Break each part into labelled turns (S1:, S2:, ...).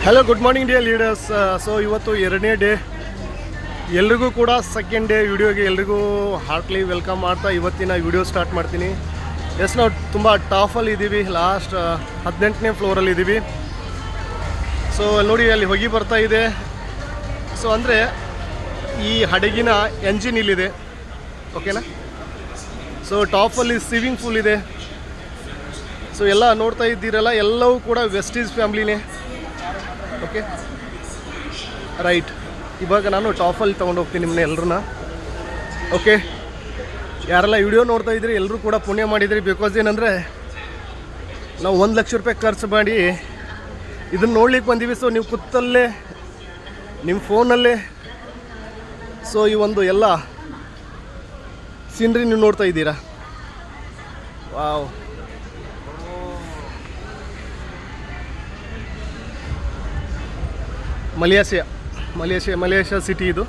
S1: Hello good morning dear leaders. So ಇವತ್ತು 2ನೇ day, ಎಲ್ರಿಗೂ ಕೂಡ ಸೆಕೆಂಡ್ ಡೇ ವಿಡಿಯೋಗೆ ಎಲ್ರಿಗೂ ಹಾರ್ಟ್ಲಿ ವೆಲ್ಕಮ್ ಮಾಡ್ತಾ ಇವತ್ತಿನ ವಿಡಿಯೋ ಸ್ಟಾರ್ಟ್ ಮಾಡ್ತೀನಿ. ಎಸ್, ನಾವು ತುಂಬ ಟಾಫಲ್ಲಿ ಇದ್ದೀವಿ, ಲಾಸ್ಟ್ 18ನೇ ಫ್ಲೋರಲ್ಲಿ ಇದ್ದೀವಿ. ಸೊ ನೋಡಿ ಅಲ್ಲಿ ಹೊಗೆ ಬರ್ತಾ ಇದೆ. ಸೊ ಅಂದರೆ ಈ ಹಡಗಿನ ಎಂಜಿನ್ ಇಲ್ಲಿದೆ, ಓಕೆನಾ. ಸೊ ಟಾಪಲ್ಲಿ ಸ್ವಿಮ್ಮಿಂಗ್ ಪೂಲ್ ಇದೆ. ಸೊ ಎಲ್ಲ ನೋಡ್ತಾ ಇದ್ದೀರಲ್ಲ, ಎಲ್ಲವೂ ಕೂಡ ವೆಸ್ಟೀಸ್ ಫ್ಯಾಮ್ಲಿನೇ, ಓಕೆ ರೈಟ್. ಇವಾಗ ನಾನು ಟಾಫಲ್ಲಿ ತೊಗೊಂಡು ಹೋಗ್ತೀನಿ ನಿಮ್ಮನ್ನ ಎಲ್ಲರನ್ನ. ಓಕೆ, ಯಾರೆಲ್ಲ ವಿಡಿಯೋ ನೋಡ್ತಾ ಇದ್ರಿ ಎಲ್ಲರೂ ಕೂಡ ಪುಣ್ಯ ಮಾಡಿದ್ರಿ. ಬಿಕಾಸ್ ಏನಂದರೆ ನಾವು 1 ಲಕ್ಷ ರೂಪಾಯಿ ಖರ್ಚು ಮಾಡಿ ಇದನ್ನು ನೋಡ್ಲಿಕ್ಕೆ ಬಂದೀವಿ. ಸೊ ನೀವು ಕೂತಲ್ಲೇ ನಿಮ್ಮ ಫೋನಲ್ಲೇ ಸೊ ಈ ಒಂದು ಎಲ್ಲ ಸೀನ್ರಿ ನೀವು ನೋಡ್ತಾ ಇದ್ದೀರಾ. ವಾವ್, ಮಲೇಷ್ಯಾ ಸಿಟಿ ಇದು,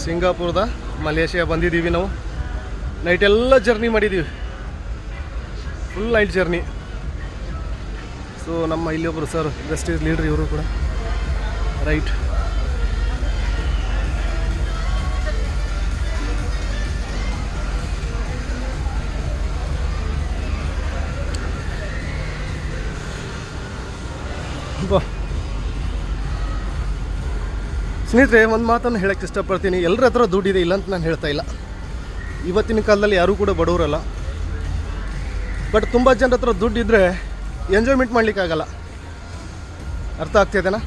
S1: ಸಿಂಗಾಪುರದ ಮಲೇಷ್ಯಾ ಬಂದಿದ್ದೀವಿ ನಾವು. ನೈಟ್ ಎಲ್ಲ ಜರ್ನಿ ಮಾಡಿದ್ದೀವಿ, ಫುಲ್ ನೈಟ್ ಜರ್ನಿ. ಸೊ ನಮ್ಮ ಇಲ್ಲಿ ಒಬ್ಬರು ಸರ್ ವೆಸ್ಟೀಸ್ ಲೀಡ್ರ್, ಇವರು ಕೂಡ ರೈಟ್. ಬಾ ಸ್ನೇಹಿತರೆ, ಒಂದು ಮಾತನ್ನು ಹೇಳೋಕ್ಕೆ ಇಷ್ಟಪಡ್ತೀನಿ. ಎಲ್ಲರ ಹತ್ರ ದುಡ್ಡಿದೆ, ಇಲ್ಲ ಅಂತ ನಾನು ಹೇಳ್ತಾ ಇಲ್ಲ. ಇವತ್ತಿನ ಕಾಲದಲ್ಲಿ ಯಾರೂ ಕೂಡ ಬಡವರಲ್ಲ. ಬಟ್ ತುಂಬ ಜನರ ಹತ್ರ ದುಡ್ಡಿದ್ದರೆ ಎಂಜಾಯ್ಮೆಂಟ್ ಮಾಡಲಿಕ್ಕಾಗಲ್ಲ. ಅರ್ಥ ಆಗ್ತಿದೆನಾ?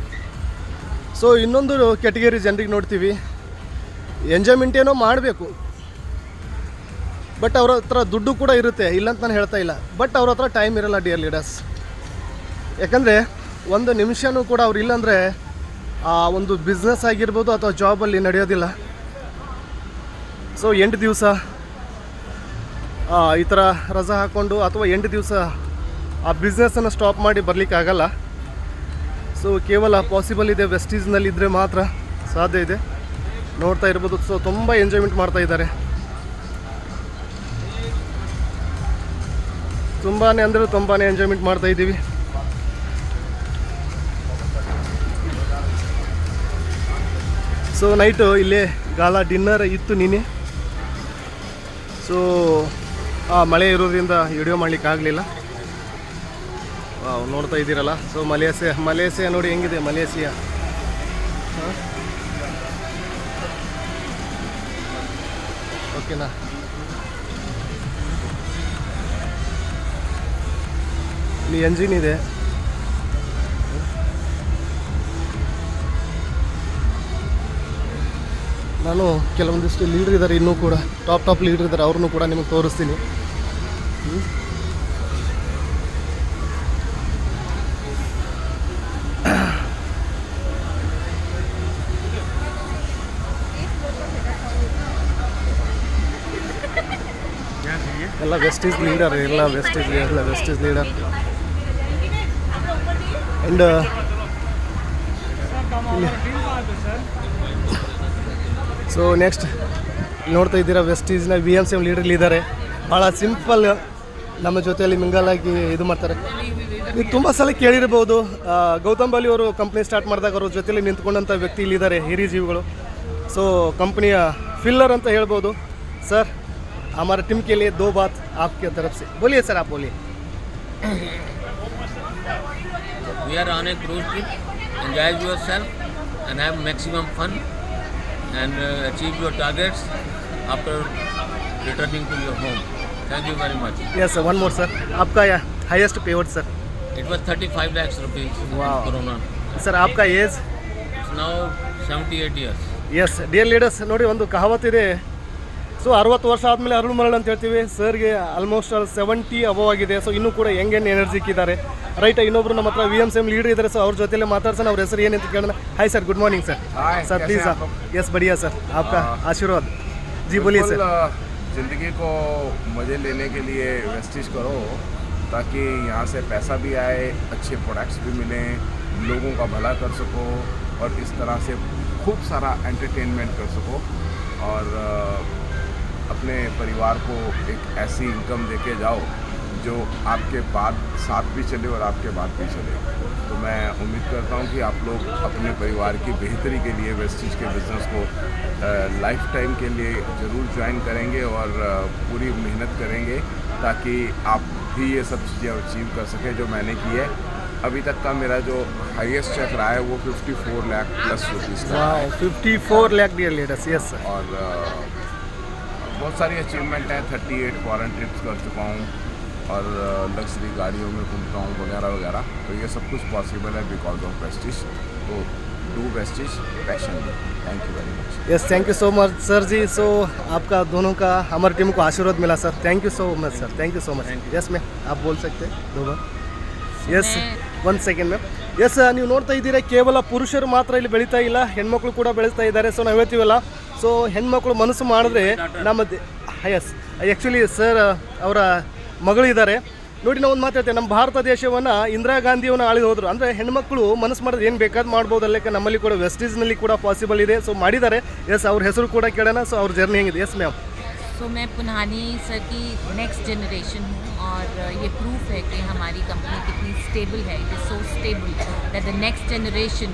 S1: ಸೊ ಇನ್ನೊಂದು ಕ್ಯಾಟಗರಿ ಜನರಿಗೆ ನೋಡ್ತೀವಿ, ಎಂಜಾಯ್ಮೆಂಟ್ ಏನೋ ಮಾಡಬೇಕು, ಬಟ್ ಅವ್ರ ಹತ್ರ ದುಡ್ಡು ಕೂಡ ಇರುತ್ತೆ, ಇಲ್ಲ ಅಂತ ನಾನು ಹೇಳ್ತಾ ಇಲ್ಲ. ಬಟ್ ಅವ್ರ ಹತ್ರ ಟೈಮ್ ಇರಲ್ಲ ಡಿಯರ್ ಲೀಡರ್ಸ್. ಯಾಕಂದರೆ ಒಂದು ನಿಮಿಷವೂ ಕೂಡ ಅವ್ರು ಇಲ್ಲಾಂದರೆ ಆ ಒಂದು ಬಿಸ್ನೆಸ್ ಆಗಿರ್ಬೋದು ಅಥವಾ ಜಾಬಲ್ಲಿ ನಡೆಯೋದಿಲ್ಲ. ಸೊ 8 ದಿವಸ ಈ ಥರ ರಜಾ ಹಾಕ್ಕೊಂಡು ಅಥವಾ 8 ದಿವಸ ಆ ಬಿಸ್ನೆಸ್ಸನ್ನು ಸ್ಟಾಪ್ ಮಾಡಿ ಬರಲಿಕ್ಕಾಗಲ್ಲ. ಸೊ ಕೇವಲ ಪಾಸಿಬಲ್ ಇದೆ ವೆಸ್ಟೀಸ್ನಲ್ಲಿದ್ದರೆ ಮಾತ್ರ ಸಾಧ್ಯ ಇದೆ. ನೋಡ್ತಾ ಇರ್ಬೋದು. ಸೊ ತುಂಬ ಎಂಜಾಯ್ಮೆಂಟ್ ಮಾಡ್ತಾ ಇದ್ದಾರೆ, ತುಂಬಾ ಅಂದರೆ ತುಂಬಾ ಎಂಜಾಯ್ಮೆಂಟ್ ಮಾಡ್ತಾ ಇದ್ದೀವಿ. ಸೊ ನೈಟು ಇಲ್ಲೇ ಗಾಲಾ ಡಿನ್ನರ್ ಇತ್ತು ನಿನ್ನೆ. ಸೊ ಮಳೆ ಇರೋದ್ರಿಂದ ವಿಡಿಯೋ ಮಾಡಲಿಕ್ಕೆ ಆಗಲಿಲ್ಲ. ನೋಡ್ತಾ ಇದ್ದೀರಲ್ಲ. ಸೊ ಮಲೇಷ್ಯಾ ನೋಡಿ ಹೆಂಗಿದೆ ಮಲೇಷ್ಯಾ. ಓಕೆನಾ? ಇಲ್ಲಿ ಎಂಜಿನ್ ಇದೆ. ನಾನು ಕೆಲವೊಂದಿಷ್ಟು ಲೀಡ್ರ್ ಇದ್ದಾರೆ, ಇನ್ನೂ ಕೂಡ ಟಾಪ್ ಲೀಡ್ರ್ ಇದ್ದಾರೆ, ಅವ್ರನ್ನೂ ಕೂಡ ನಿಮಗೆ ತೋರಿಸ್ತೀನಿ. ಎಲ್ಲ Vestige leader, Vestige leader. And so next ನೋಡ್ತಾ ಇದ್ದೀರಾ, ವೆಸ್ಟೀಸ್ನ VMCM ಲೀಡರ್ಲಿದ್ದಾರೆ. ಭಾಳ ಸಿಂಪಲ್ ನಮ್ಮ ಜೊತೆಯಲ್ಲಿ ಮಿಂಗಲಾಗಿ ಇದು ಮಾಡ್ತಾರೆ. ನೀವು ತುಂಬ ಸಲ ಕೇಳಿರ್ಬೋದು, ಗೌತಮ್ ಬಾಲಿ ಅವರು ಕಂಪ್ನಿ ಸ್ಟಾರ್ಟ್ ಮಾಡಿದಾಗ ಅವ್ರ ಜೊತೆಯಲ್ಲಿ ನಿಂತ್ಕೊಂಡಂಥ ವ್ಯಕ್ತಿ ಇಲ್ಲಿದ್ದಾರೆ, ಹಿರಿಯ ಜೀವಿಗಳು. ಸೊ ಕಂಪ್ನಿಯ ಫಿಲ್ಲರ್ ಅಂತ ಹೇಳ್ಬೋದು. ಸರ್, हमारे टीम के लिए 2 बात आपके तरफ से बोलिए सर, आप बोलिए.
S2: We are on a cruise trip. Enjoy yourself and have maximum fun and achieve your targets after returning to your home. Thank you very much.
S1: Yes sir, one more sir. आपका highest payout sir?
S2: It was 35 lakhs rupees.
S1: Wow.
S2: Corona.
S1: Sir, आपका as?
S2: It's now 78 years.
S1: Yes, dear leaders, ನೋಡಿ ಒಂದು ಕಹಾವತ್ ಇದೆ. So 60 ವರ್ಷ ಆದಮೇಲೆ ಅರುಳು ಮರಳು ಅಂತ ಹೇಳ್ತೀವಿ. ಸರ್ಗೆ ಆಲ್ಮೋಸ್ಟ್ 70 ಅಬವ್ ಆಗಿದೆ. ಸೊ ಇನ್ನೂ ಕೂಡ ಯಂಗ್ ಆ್ಯಂಡ್ ಎನರ್ಜಿಕ್ ಇದ್ದಾರೆ, ರೈಟ್. ಇನ್ನೊಬ್ರು ನಮ್ಮ ಹತ್ರ VMCM ಲೀಡರ್ ಇದ್ದಾರೆ. ಸೊ ಅವ್ರ ಜೊತೆಲೆ ಮಾತಾಡ್ಸೋಣ. ಅವ್ರ ಹೆಸರು ಏನಂತ ಕೇಳೋಣ. Hi sir, good morning sir. Sir please आप. यस बढ़िया सर, आपका आशीर्वाद. जी बोलिए सर.
S3: ज़िंदगी को मज़े लेने के लिए वेस्टीज करो, ताकि यहाँ से पैसा भी आए, अच्छे प्रोडक्ट्स भी मिलें, लोगों का भला कर सको और इस तरह से खूब सारा एंटरटेनमेंट कर सको और अपने परिवार को एक ऐसी इनकम देके जाओ जो आपके बाद साथ भी चले और आपके बाद भी चले। तो मैं उम्मीद करता हूँ कि आप लोग अपने परिवार की बेहतरी के लिए वेस्टीज के बिज़नेस को लाइफ टाइम के लिए ज़रूर ज्वाइन करेंगे और पूरी मेहनत करेंगे ताकि आप भी ये सब चीज़ें अचीव कर सकें जो मैंने की है। अभी तक का मेरा जो हाईएस्ट चेक रहा है वो 54 लाख प्लस रुपीज़ का है।
S1: 54 lakh dear leaders, yes sir.
S3: और बहुत सारी अचीवमेंट हैं। 38 फॉरेन ट्रिप्स कर चुका हूँ और लग्जरी गाड़ियों में घूमता हूँ वगैरह वगैरह। तो ये सब कुछ पॉसिबल है बिकॉज ऑफ वेस्टीज। तो do Vestige passion. Thank you very much.
S1: Yes, thank you so much sir ji. So आपका दोनों का हमारी टीम को आशीर्वाद मिला sir. Thank you so much sir, thank you so much. Yes ma'am, आप बोल सकते हैं दो बार। ಎಸ್, ಒಂದು ಸೆಕೆಂಡ್ ಮ್ಯಾಮ್. ಎಸ್, ನೀವು ನೋಡ್ತಾ ಇದ್ದೀರಾ ಕೇವಲ ಪುರುಷರು ಮಾತ್ರ ಇಲ್ಲಿ ಬೆಳೀತಾ ಇಲ್ಲ, ಹೆಣ್ಮಕ್ಳು ಕೂಡ ಬೆಳೀತಾ ಇದ್ದಾರೆ. ಸೊ ನಾವು ಹೇಳ್ತೀವಲ್ಲ, ಸೊ ಹೆಣ್ಮಕ್ಳು ಮನಸ್ಸು ಮಾಡಿದ್ರೆ ನಮ್ಮ ಎಸ್ ಆ್ಯಕ್ಚುಲಿ ಸರ್ ಅವರ ಮಗಳಿದ್ದಾರೆ ನೋಡಿ. ನಾವು ಒಂದು ಮಾತಾಡ್ತೇವೆ, ನಮ್ಮ ಭಾರತ ದೇಶವನ್ನು ಇಂದಿರಾ ಗಾಂಧಿಯವ್ರನ್ನ ಆಳಿ ಹೋದರು. ಅಂದರೆ ಹೆಣ್ಮಕ್ಳು ಮನಸ್ಸು ಮಾಡಿದ್ರೆ ಏನು ಬೇಕಾದ್ ಮಾಡ್ಬೋದು. ಅಲ್ಲಕ್ಕೆ ನಮ್ಮಲ್ಲಿ ಕೂಡ ವೆಸ್ಟೀಸ್ನಲ್ಲಿ ಕೂಡ ಪಾಸಿಬಲ್ ಇದೆ. ಸೊ ಮಾಡಿದ್ದಾರೆ. ಎಸ್, ಅವ್ರ ಹೆಸರು ಕೂಡ ಕೇಳೋಣ. ಸೊ ಅವ್ರ ಜರ್ನಿ ಹೆಂಗಿದೆ? S ma'am.
S4: सो मैं पुनहानी सर की नेक्स्ट जनरेशन हूँ और ये प्रूफ है कि हमारी कंपनी कितनी स्टेबल है. It is so stable that the next generation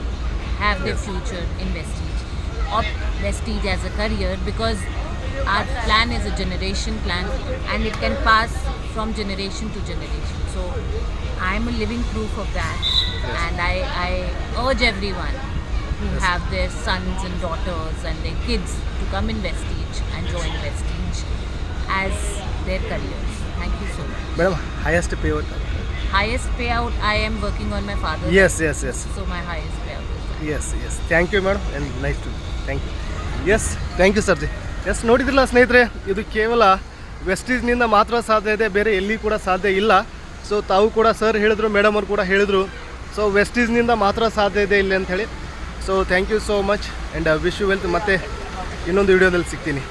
S4: have the future in Vestige और Vestige as a career because our plan is a generation plan and it can pass from generation to generation. So I am a living proof of that and I urge everyone who have their sons and daughters and their kids to come in Vestige and join Vestige as their careers. Thank you so much.
S1: Madam, highest payout?
S4: Highest payout, I am working on my father's.
S1: Yes, yes, yes.
S4: So my highest payout is that.
S1: Yes, yes. Thank you madam and nice to thank you. Yes, thank you sir ji. Yes, ನೋಡಿದ್ರಲ್ಲ ಸ್ನೇಹಿತರೆ, ಇದು ಕೇವಲ ವೆಸ್ಟೀಸ್ನಿಂದ ಮಾತ್ರ ಸಾಧ್ಯ ಇದೆ, ಬೇರೆ ಎಲ್ಲಿ ಕೂಡ ಸಾಧ್ಯ ಇಲ್ಲ. ಸೊ ತಾವು ಕೂಡ ಸರ್ ಹೇಳಿದ್ರು, ಮೇಡಮ್ ಅವರು ಕೂಡ ಹೇಳಿದರು. ಸೊ ವೆಸ್ಟೀಸ್ನಿಂದ ಮಾತ್ರ ಸಾಧ್ಯ ಇದೆ ಇಲ್ಲಿ ಅಂಥೇಳಿ. So thank you so much and wish you wealth. ಮತ್ತೆ ಇನ್ನೊಂದು ವಿಡಿಯೋದಲ್ಲಿ ಸಿಗ್ತೀನಿ.